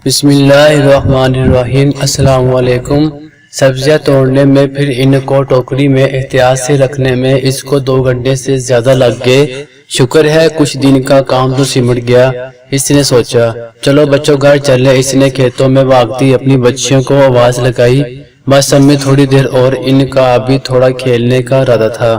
بسم اللہ الرحمن الرحیم۔ السلام علیکم۔ سبزیاں توڑنے میں پھر ان کو ٹوکری میں احتیاط سے رکھنے میں اس کو 2 گھنٹے سے زیادہ لگ گئے۔ شکر ہے کچھ دن کا کام تو سمٹ گیا۔ اس نے سوچا چلو بچوں گھر چلے۔ اس نے کھیتوں میں بھاگتی اپنی بچیوں کو آواز لگائی، بس اب میں تھوڑی دیر اور ان کا ابھی تھوڑا کھیلنے کا ارادہ تھا۔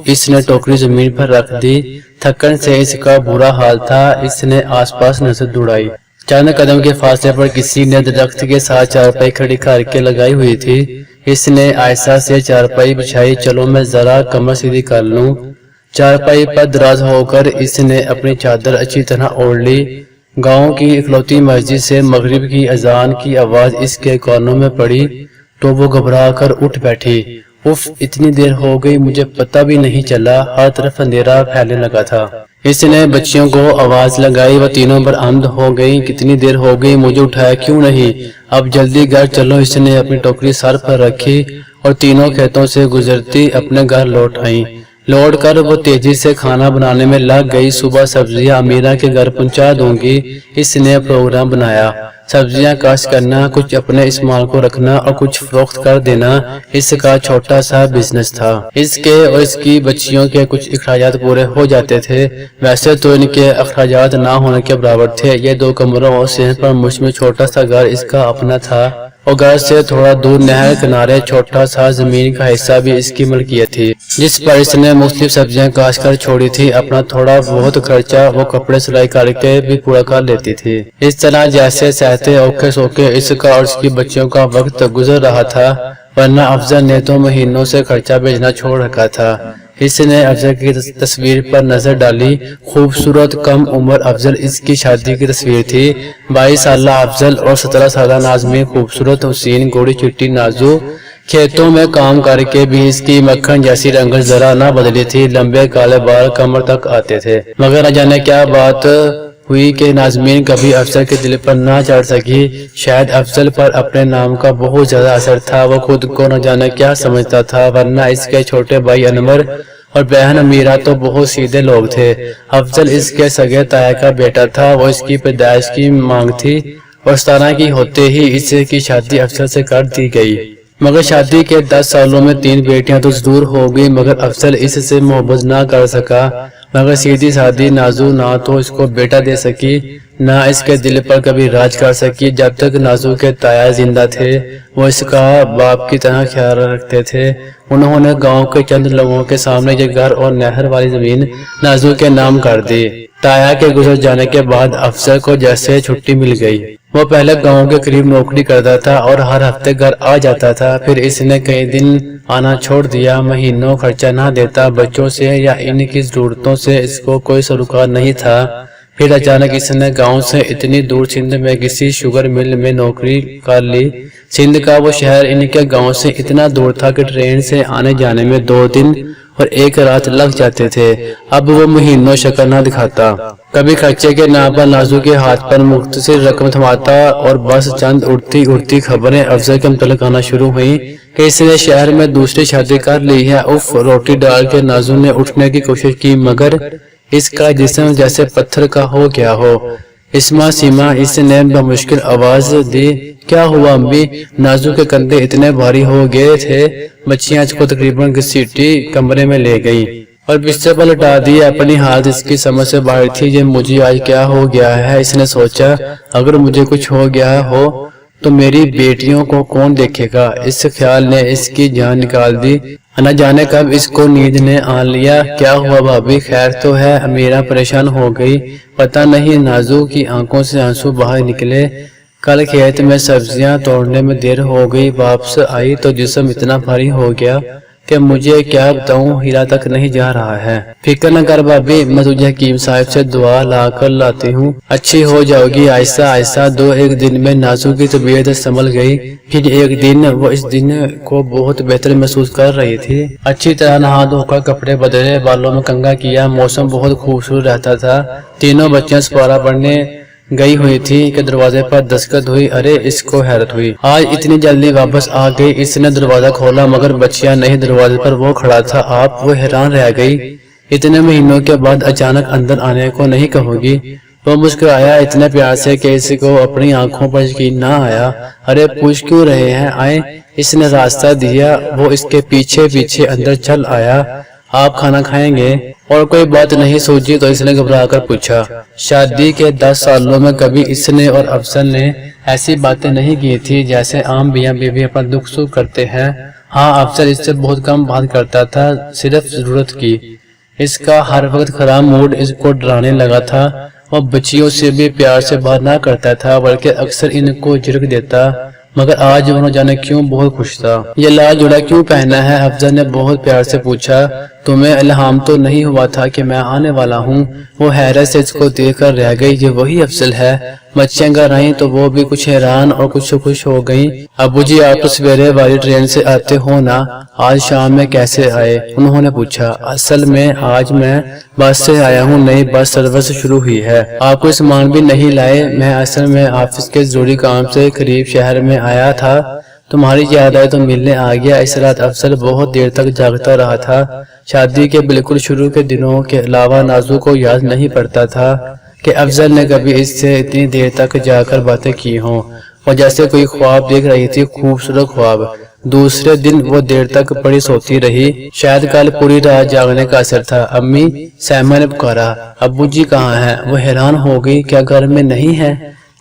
اس نے ٹوکری زمین پر رکھ دی۔ تھکن سے اس کا برا حال تھا۔ اس نے آس پاس نظر دوڑائی۔ چند قدم کے فاصلے پر کسی نے درخت کے ساتھ چارپائی کھڑی کر کے لگائی ہوئی تھی۔ اس نے آہستہ سے چارپائی بچھائی۔ چلو میں ذرا کمر سیدھی کر لوں۔ چارپائی پر دراز ہو کر اس نے اپنی چادر اچھی طرح اوڑھ لی۔ گاؤں کی اکلوتی مسجد سے مغرب کی اذان کی آواز اس کے کانوں میں پڑی تو وہ گھبرا کر اٹھ بیٹھی۔ اتنی دیر ہو گئی مجھے پتہ بھی نہیں چلا۔ ہر طرف اندھیرا پھیلنے لگا تھا۔ اس نے بچیوں کو آواز لگائی، وہ تینوں برآمد ہو گئی۔ کتنی دیر ہو گئی، مجھے اٹھایا کیوں نہیں؟ اب جلدی گھر چلو۔ اس نے اپنی ٹوکری سر پر رکھی اور تینوں کھیتوں سے گزرتی اپنے گھر لوٹ آئیں۔ لوٹ کر وہ تیزی سے کھانا بنانے میں لگ گئی۔ صبح سبزیاں امیرہ کے گھر پہنچا دوں گی، اس نے پروگرام بنایا۔ سبزیاں کاشت کرنا، کچھ اپنے استعمال کو رکھنا اور کچھ فروخت کر دینا اس کا چھوٹا سا بزنس تھا۔ اس کے اور اس کی بچیوں کے کچھ اخراجات پورے ہو جاتے تھے۔ ویسے تو ان کے اخراجات نہ ہونے کے برابر تھے۔ یہ 2 کمروں اور صحن پر مشتمل چھوٹا سا گھر اس کا اپنا تھا اور گھر سے تھوڑا دور نہر کنارے چھوٹا سا زمین کا حصہ بھی اس کی ملکیت تھی، جس پر اس نے مختلف سبزیاں کاشت کر چھوڑی تھی۔ اپنا تھوڑا بہت خرچہ وہ کپڑے سلائی کر کے بھی پورا کر لیتی تھی۔ اس طرح جیسے سہتے اوکھے سوکھے اس کا اور اس کی بچیوں کا وقت گزر رہا تھا، ورنہ افضل نے تو مہینوں سے خرچہ بھیجنا چھوڑ رکھا تھا۔ اس نے افضل کی تصویر پر نظر ڈالی۔ خوبصورت کم عمر افضل اس کی شادی کی تصویر تھی۔ 22 سالہ افضل اور 17 سالہ نازمین، خوبصورت حسین، گوڑی چٹی نازو۔ کھیتوں میں کام کر کے بھی اس کی مکھن جیسی رنگت ذرا نہ بدلی تھی۔ لمبے کالے بال کمر تک آتے تھے، مگر نہ جانے کیا بات ہوئی کہ نازمین کبھی افضل کے دل پر نہ چڑھ سکی۔ شاید افضل پر اپنے نام کا بہت زیادہ اثر تھا۔ وہ خود کو نہ جانے کیا سمجھتا تھا، ورنہ اس کے چھوٹے بھائی انور اور بہن امیرہ تو بہت سیدھے لوگ تھے۔ افضل اس کے سگے تایا کا بیٹا تھا۔ وہ اس کی پیدائش کی مانگ تھی اور 17 کی ہوتے ہی اس کی شادی افضل سے کر دی گئی۔ مگر شادی کے 10 سالوں میں 3 بیٹیاں تو ضرور ہو گئی، مگر افضل اس سے محبت نہ کر سکا۔ مگر سیدھی سادی نازو نہ تو اس کو بیٹا دے سکی، نہ اس کے دل پر کبھی راج کر سکی۔ جب تک نازو کے تایا زندہ تھے وہ اس کا باپ کی طرح خیال رکھتے تھے۔ انہوں نے گاؤں کے چند لوگوں کے سامنے یہ گھر اور نہر والی زمین نازو کے نام کر دی۔ تایا کے گزر جانے کے بعد افضل کو جیسے چھٹی مل گئی۔ وہ پہلے گاؤں کے قریب نوکری کرتا تھا اور ہر ہفتے گھر آ جاتا تھا، پھر اس نے کئی دن آنا چھوڑ دیا۔ مہینوں خرچہ نہ دیتا، بچوں سے یا ان کی ضرورتوں سے اس کو کوئی سروکار نہیں تھا۔ پھر اچانک اس نے گاؤں سے اتنی دور سندھ میں کسی شوگر مل میں نوکری کر لی۔ سندھ کا وہ شہر ان کے گاؤں سے اتنا دور تھا کہ ٹرین سے آنے جانے میں 2 دن اور 1 رات لگ جاتے تھے۔ اب وہ مہینوں شکل نہ دکھاتا۔ کبھی خرچے کے نام پر نازو کے ہاتھ پر مختصر رقم تھماتا اور بس چند اڑتی خبریں افضل کے متعلق آنا شروع ہوئیں کہ اس نے شہر میں دوسری شادی کر لی ہے۔ روٹی ڈال کے نازو نے اٹھنے کی کوشش کی، مگر اس کا جسم جیسے پتھر کا ہو گیا ہو۔ اسما سیما، اس نے بمشکل آواز دی۔ کیا ہوا امی؟ نازو کے کندھے اتنے بھاری ہو گئے تھے بچیاں اس کو تقریباً گھسیٹی کمرے میں لے گئی اور بستر پر لٹا دی۔ اپنی حالت اس کی سمجھ سے باہر تھی۔ یہ مجھے آج کیا ہو گیا ہے؟ اس نے سوچا، اگر مجھے کچھ ہو گیا ہو تو میری بیٹیوں کو کون دیکھے گا؟ اس خیال نے اس کی جان نکال دی۔ نہ جانے کب اس کو نیند نے آن لیا۔ کیا ہوا بھابھی، خیر تو ہے؟ امیرہ پریشان ہو گئی۔ پتہ نہیں، نازو کی آنکھوں سے آنسو باہر نکلے۔ کل کھیت میں سبزیاں توڑنے میں دیر ہو گئی، واپس آئی تو جسم اتنا بھاری ہو گیا کہ مجھے کیا بتاؤں، ہیرا تک نہیں جا رہا ہے۔ فکر نہ کر بھابھی، میں تجھے حکیم صاحب سے دعا لا کر لاتی ہوں، اچھی ہو جاؤ گی آہستہ آہستہ۔ 2-1 دن میں نازو کی طبیعت سنبھل گئی۔ پھر ایک دن وہ اس دن کو بہت بہتر محسوس کر رہی تھی۔ اچھی طرح نہا دھو کر کپڑے بدلے، بالوں میں کنگھا کیا۔ موسم بہت خوبصورت رہتا تھا۔ تینوں بچیاں سپارہ پڑھنے گئی ہوئی تھی کہ دروازے پر دستک ہوئی۔ ارے، اس کو حیرت ہوئی، آج اتنی جلدی واپس آ گئی۔ اس نے دروازہ کھولا مگر بچیاں نہیں، دروازے پر وہ کھڑا تھا۔ وہ حیران رہ گئی، اتنے مہینوں کے بعد اچانک اندر آنے کو نہیں کہو گی؟ وہ مسکرایا اتنے پیار سے کہ اس کو اپنی آنکھوں پر یقین نہ آیا۔ ارے پوچھ کیوں رہے ہیں، آئیں۔ اس نے راستہ دیا، وہ اس کے پیچھے پیچھے اندر چل آیا۔ آپ کھانا کھائیں گے؟ اور کوئی بات نہیں سوچی تو اس نے گھبرا کر پوچھا۔ شادی کے 10 سالوں میں کبھی اس نے اور افضل نے ایسی باتیں نہیں کی تھی جیسے عام میاں بیوی اپنا دکھ سکھ کرتے ہیں۔ ہاں افضل اس سے بہت کم بات کرتا تھا، صرف ضرورت کی۔ اس کا ہر وقت خراب موڈ اس کو ڈرانے لگا تھا۔ وہ بچیوں سے بھی پیار سے بات نہ کرتا تھا بلکہ اکثر ان کو جھڑک دیتا، مگر آج وہ نہ جانے کیوں بہت خوش تھا۔ یہ لال جوڑا کیوں پہنا ہے؟ افضل نے بہت پیار سے پوچھا۔ تمہیں الہام تو نہیں ہوا تھا کہ میں آنے والا ہوں؟ وہ حیرت سے اس کو دیکھ کر رہ گئی۔ یہ وہی افضل ہے؟ بچیاں گھر آئیں تو وہ بھی کچھ حیران اور کچھ خوش ہو گئیں۔ ابو جی آپ تو سویرے والی ٹرین سے آتے ہو نا، آج شام میں کیسے آئے؟ انہوں نے پوچھا۔ اصل میں آج میں بس سے آیا ہوں، نئی بس سروس شروع ہوئی ہے۔ آپ کوئی سامان بھی نہیں لائے؟ میں اصل میں آفس کے ضروری کام سے قریب شہر میں آیا تھا، تمہاری یاد آئی تو ملنے آ گیا۔ اس رات افضل بہت دیر تک جاگتا رہا تھا۔ شادی کے بالکل شروع کے دنوں کے علاوہ نازو کو یاد نہیں پڑتا تھا کہ افضل نے کبھی اس سے اتنی دیر تک جا کر باتیں کی ہوں۔ وہ جیسے کوئی خواب دیکھ رہی تھی، خوبصورت خواب۔ دوسرے دن وہ دیر تک پڑی سوتی رہی، شاید کل پوری رات جاگنے کا اثر تھا۔ امی، سیما نے پکارا۔ ابو جی کہاں ہیں؟ وہ حیران ہو گئی، کیا گھر میں نہیں ہے؟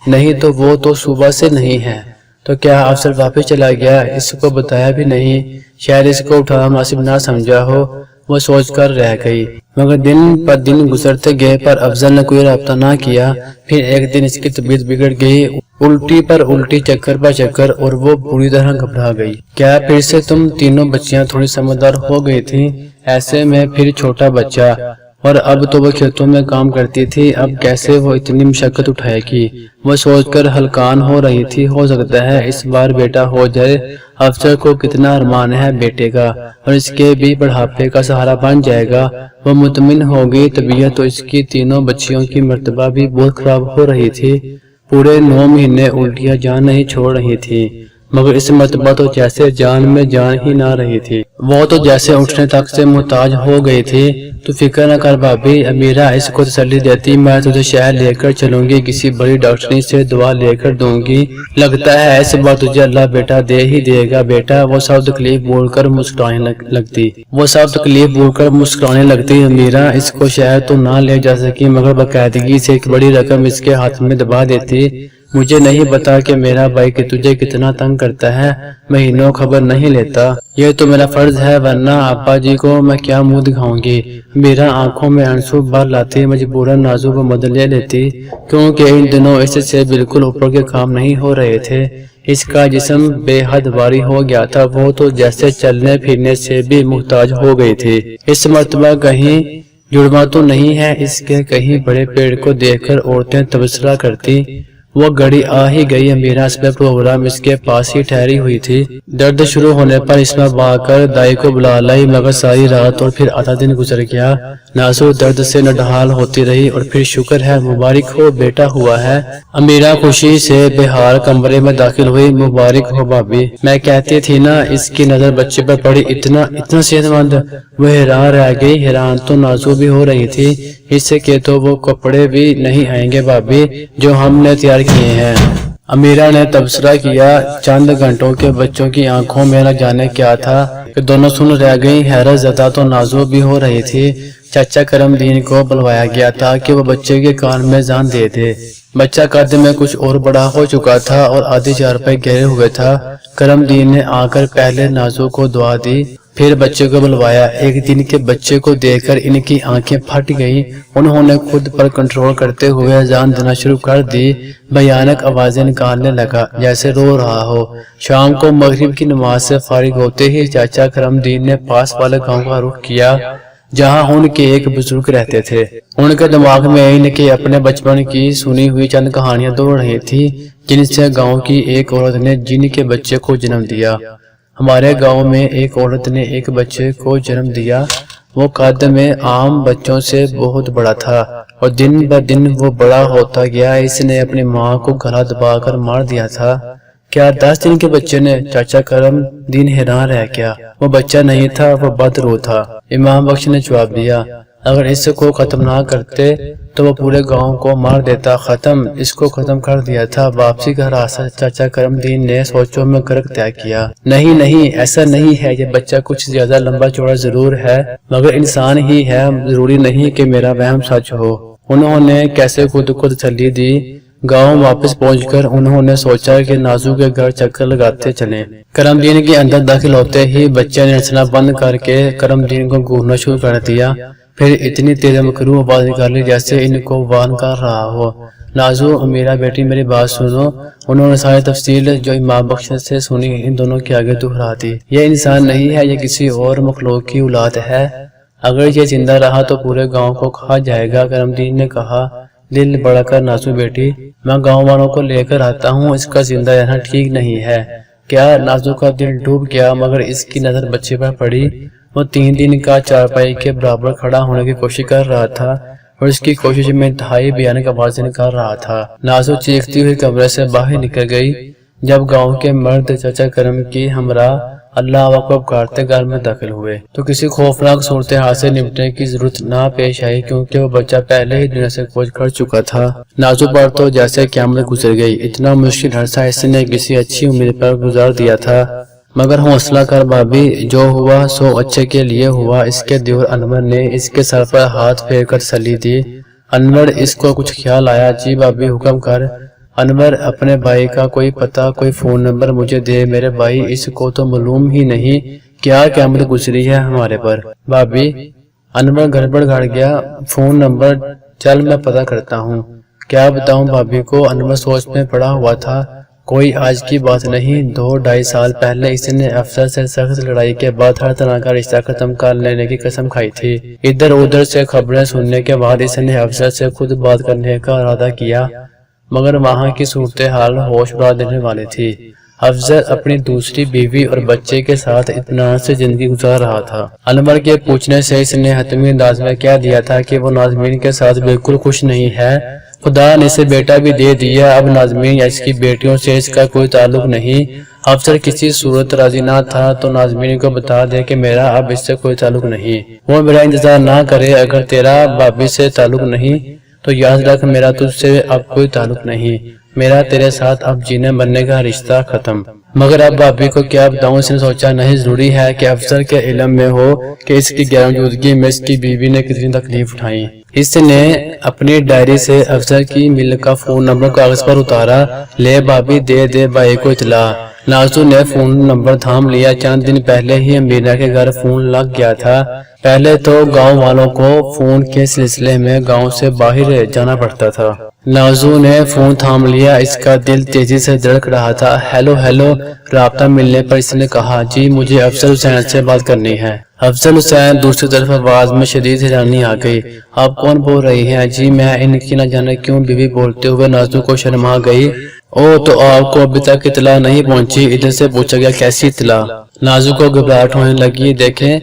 نہیں تو وہ تو صبح سے نہیں ہے۔ تو کیا افضل واپس چلا گیا؟ اس کو بتایا بھی نہیں، شاید اس کو اٹھانا مناسب نہ سمجھا ہو۔ وہ سوچ کر رہ گئی، مگر دن پر دن گزرتے گئے پر افضل نے کوئی رابطہ نہ کیا۔ پھر ایک دن اس کی طبیعت بگڑ گئی، الٹی پر الٹی، چکر پر چکر، اور وہ پوری طرح گھبرا گئی۔ کیا پھر سے تم تینوں بچیاں تھوڑی سمجھدار ہو گئی تھیں؟ ایسے میں پھر چھوٹا بچہ، اور اب تو وہ کھیتوں میں کام کرتی تھی، اب کیسے وہ اتنی مشقت اٹھائے گی؟ وہ سوچ کر ہلکان ہو رہی تھی، ہو سکتا ہے اس بار بیٹا ہو جائے۔ افضل کو کتنا ارمان ہے بیٹے کا، اور اس کے بھی بڑھاپے کا سہارا بن جائے گا۔ وہ مطمئن ہو گئی۔ طبیعت تو اس کی تینوں بچیوں کی مرتبہ بھی بہت خراب ہو رہی تھی، پورے 9 مہینے الٹیاں جان نہیں چھوڑ رہی تھی، مگر اس مرتبہ تو جیسے جان میں جان ہی نہ رہی تھی۔ وہ تو جیسے اٹھنے تک سے محتاج ہو گئی تھی۔ تو فکر نہ کر بھابی، امیرہ اس کو تسلی دیتی، میں تجھے شہر لے کر چلوں گی، کسی بڑی ڈاکٹرنی سے دوا لے کر دوں گی، لگتا ہے اس بار تجھے اللہ بیٹا دے ہی دے گا بیٹا۔ وہ سب تکلیف بول کر مسکرانے لگتی۔ امیرہ اس کو شہر تو نہ لے جا سکی، مگر باقاعدگی سے ایک بڑی رقم اس کے ہاتھ میں دبا دیتی۔ مجھے نہیں پتا کہ میرا بھائی کہ تجھے کتنا تنگ کرتا ہے، مہینوں خبر نہیں لیتا۔ یہ تو میرا فرض ہے، ورنہ ابا جی کو میں کیا منہ دکھاؤں گی؟ میرا آنکھوں میں آنسو بھر لاتی، مجبوراً نازو کو مدد لے لیتی، کیونکہ ان دنوں اس سے بالکل اوپر کے کام نہیں ہو رہے تھے۔ اس کا جسم بے حد بھاری ہو گیا تھا، وہ تو جیسے چلنے پھرنے سے بھی محتاج ہو گئی تھی۔ اس مرتبہ کہیں جڑواں تو نہیں ہے اس کے؟ کہیں بڑے پیڑ کو دیکھ کر عورتیں تبصرہ کرتی۔ وہ گھڑی آ ہی گئی، امیرہ اس پہ پروگرام اس کے پاس ہی ٹھہری ہوئی تھی۔ درد شروع ہونے پر اس میں بھاگ کر دائی کو بلا لائی، مگر ساری رات اور پھر آدھا دن گزر گیا۔ نازو درد سے نڈھال ہوتی رہی، اور پھر شکر ہے، مبارک ہو بیٹا ہوا ہے۔ امیرہ خوشی سے بہار کمرے میں داخل ہوئی۔ مبارک ہو بھابی، میں کہتی تھی نا اس کی نظر بچے پر پڑی، اتنا صحت مند۔ وہ حیران رہ گئی، حیران تو نازو بھی ہو رہی تھی، اس سے کہ تو وہ کپڑے بھی نہیں آئیں گے بھابی جو ہم نے تیار کیے ہیں۔ امیرہ نے تبصرہ کیا۔ چند گھنٹوں کے بچوں کی آنکھوں میں نہ جانے کیا تھا کہ دونوں سن رہ گئیں۔ حیرت زدہ تو نازو بھی ہو رہی تھی۔ چچا کرم دین کو بلوایا گیا تھا کہ وہ بچے کے کان میں جان دے دے۔ بچہ قد میں کچھ اور بڑا ہو چکا تھا اور آدھی چارپائی گہرے ہوئے تھا۔ کرم دین نے آ کر پہلے نازو کو دعا دی، پھر بچے کو بلوایا۔ ایک دن کے بچے کو دیکھ کر ان کی آنکھیں پھٹ گئیں۔ انہوں نے خود پر کنٹرول کرتے ہوئے اذان دینا شروع کر دی۔ بھیانک آوازیں نکالنے لگا جیسے رو رہا ہو۔ شام کو مغرب کی نماز سے فارغ ہوتے ہی چاچا کرم دین نے پاس والے گاؤں کا رخ کیا جہاں ان کے ایک بزرگ رہتے تھے۔ ان کے دماغ میں ان کے اپنے بچپن کی سنی ہوئی چند کہانیاں دوڑ رہی تھی، جن سے گاؤں کی ایک عورت نے جن کے بچے کو جنم دیا۔ ہمارے گاؤں میں ایک عورت نے ایک بچے کو جنم دیا، وہ قد میں عام بچوں سے بہت بڑا تھا، اور دن بہ دن وہ بڑا ہوتا گیا۔ اس نے اپنی ماں کو گلا دبا کر مار دیا تھا۔ کیا 10 دن کے بچے نے؟ چاچا کرم دین حیران رہ گیا۔ وہ بچہ نہیں تھا، وہ بدرو تھا۔ امام بخش نے جواب دیا، اگر اس کو ختم نہ کرتے تو وہ پورے گاؤں کو مار دیتا۔ ختم، اس کو ختم کر دیا تھا۔ واپسی کا راستہ چاچا کرم دین نے سوچوں میں غرق طے کیا۔ نہیں، ایسا نہیں ہے، یہ بچہ کچھ زیادہ لمبا چوڑا ضرور ہے مگر انسان ہی ہے، ضروری نہیں کہ میرا وہم سچ ہو۔ انہوں نے کیسے خود کو تسلی دی۔ گاؤں واپس پہنچ کر انہوں نے سوچا کہ نازو کے گھر چکر لگاتے چلیں۔ کرم دین کے اندر داخل ہوتے ہی بچے نے ہنسنا بند کر کے کرم دین کو گھورنا شروع کر دیا، پھر اتنی تیز مکروہ آواز نکالی جیسے ان کو وارن کر رہا ہو۔ نازو، میرا بیٹی میری بات سنو۔ انہوں نے ساری تفصیل جو امام بخش سے سنی ان دونوں کے آگے دہرا دی۔ یہ انسان نہیں ہے، یہ کسی اور مخلوق کی اولاد ہے۔ اگر یہ زندہ رہا تو پورے گاؤں کو کھا جائے گا۔ کرم دین نے کہا، دل بڑا کر نازو بیٹی، میں گاؤں والوں کو لے کر آتا ہوں، اس کا زندہ رہنا ٹھیک نہیں ہے۔ کیا؟ نازو کا دل ڈوب گیا مگر اس کی نظر بچے پر پڑی۔ وہ 3 دن کا چارپائی کے برابر کھڑا ہونے کی کوشش کر رہا تھا اور اس کی کوشش میں انتہائی بھیانک آوازیں نکال رہا تھا۔ نازو چیختی ہوئی کمرے سے باہر نکل گئی۔ جب گاؤں کے مرد چچا کرم کی ہمراہ اللہ کو پکارتے گھر میں داخل ہوئے تو کسی خوفناک صورتحال سے نمٹنے کی ضرورت نہ پیش آئی، کیونکہ وہ بچہ پہلے ہی دنیا سے کوچ کر چکا تھا۔ نازو پر تو جیسے قیامت گزر گئی۔ اتنا مشکل عرصہ اس نے کسی اچھی امید پر گزار دیا تھا، مگر حوصلہ کر بھابی، جو ہوا سو اچھے کے لیے ہوا۔ اس کے دیور انور نے اس کے سر پر ہاتھ پھیر کر تسلی دی۔ انور، اس کو کچھ خیال آیا؟ جی بھابی، حکم کر۔ انور، اپنے بھائی کا کوئی پتہ، کوئی فون نمبر مجھے دے۔ میرے بھائی اس کو تو معلوم ہی نہیں کیا قیامت گزری ہے ہمارے پر۔ بھابی، انور گڑبڑ گھڑ گیا، فون نمبر؟ چل میں پتہ کرتا ہوں۔ کیا بتاؤں بھابی کو؟ انور سوچ میں پڑا ہوا تھا۔ کوئی آج کی بات نہیں، 2-2.5 سال پہلے اس نے افسر سے سخت لڑائی کے بعد ہر طرح کا رشتہ ختم کر لینے کی قسم کھائی تھی۔ ادھر ادھر سے خبریں سننے کے بعد اس نے افسر سے خود بات کرنے کا ارادہ کیا، مگر وہاں کی صورتحال ہوش اڑا دینے والی تھی۔ افضل اپنی دوسری بیوی اور بچے کے ساتھ اطمینان سے زندگی گزار رہا تھا۔ انور کے پوچھنے سے اس نے حتمی انداز میں کہہ دیا تھا کہ وہ ناظمین کے ساتھ بالکل خوش نہیں ہے۔ خدا نے اسے بیٹا بھی دے دیا، اب ناظمین یا اس کی بیٹیوں سے اس کا کوئی تعلق نہیں۔ افسر کسی صورت راضی نہ تھا تو ناظمین کو بتا دے کہ میرا اب اس سے کوئی تعلق نہیں، وہ میرا انتظار نہ کرے۔ اگر تیرا بھابی سے تعلق نہیں تو یاد رکھ میرا تجھ سے اب کوئی تعلق نہیں، میرا تیرے ساتھ اب جینے مرنے کا رشتہ ختم۔ مگر اب بھابی کو کیا بتاؤں؟ اس نے سوچا، نہیں ضروری ہے کہ افسر کے علم میں ہو کہ اس کی غیر موجودگی میں اس کی بیوی نے کتنی تکلیف اٹھائی۔ اس نے اپنی ڈائری سے افسر کی مل کا فون نمبر کاغذ پر اتارا۔ لے بھابی، دے بھائی کو اطلاع۔ نازو نے فون نمبر تھام لیا۔ چند دن پہلے ہی امیرہ کے گھر فون لگ گیا تھا۔ پہلے تو گاؤں والوں کو فون کے سلسلے میں گاؤں سے باہر جانا پڑتا تھا۔ نازو نے فون تھام لیا، اس کا دل تیزی سے دھڑک رہا تھا۔ ہیلو، رابطہ ملنے پر اس نے کہا، جی مجھے افضل حسین سے بات کرنی ہے۔ افضل حسین، دوسری طرف آواز میں شدید حیرانی آ گئی۔ آپ کون بول رہی ہیں؟ جی میں، ان کی نہ جانے کیوں بیوی بولتے ہوئے نازو کو شرم آ گئی۔ او تو آپ کو ابھی تک اطلاع نہیں پہنچی؟ ادھر سے پوچھا گیا، کیسی اطلاع؟ نازو کو گھبراہٹ ہونے لگی۔ دیکھیں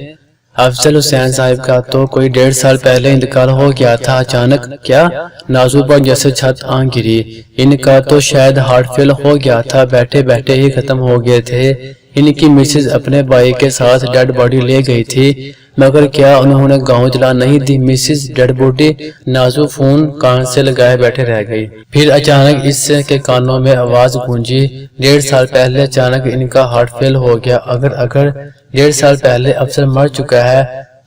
افضل حسین صاحب کا تو کوئی 1.5 سال پہلے انتقال ہو گیا تھا اچانک۔ کیا؟ نازو پر جیسے چھت آن گری۔ ان کا تو شاید ہارٹ فیل ہو گیا تھا، بیٹھے بیٹھے ہی ختم ہو گئے تھے۔ ان کی مسز اپنے بھائی کے ساتھ ڈیڈ باڈی لے گئی تھی، مگر کیا انہوں نے گاؤں جلا نہیں دی؟ Mrs dead body? Nazo phone کان سے لگائے بیٹھے رہ گئی۔ پھر اچانک اس کے کانوں میں آواز گونجی، 1.5 سال پہلے اچانک ان کا ہارٹ فیل ہو گیا۔ اگر 1.5 سال پہلے افسر مر چکا ہے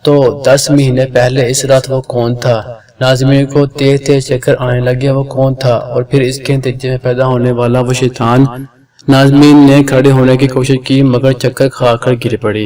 تو 10 مہینے پہلے اس رات وہ کون تھا؟ ناظمین کو تیز چکر آنے لگے۔ وہ کون تھا؟ اور پھر اس کے نتیجے میں پیدا ہونے والا وہ شیطان۔ ناظمین نے کھڑے ہونے کی کوشش کی مگر چکر کھا کر گر پڑی۔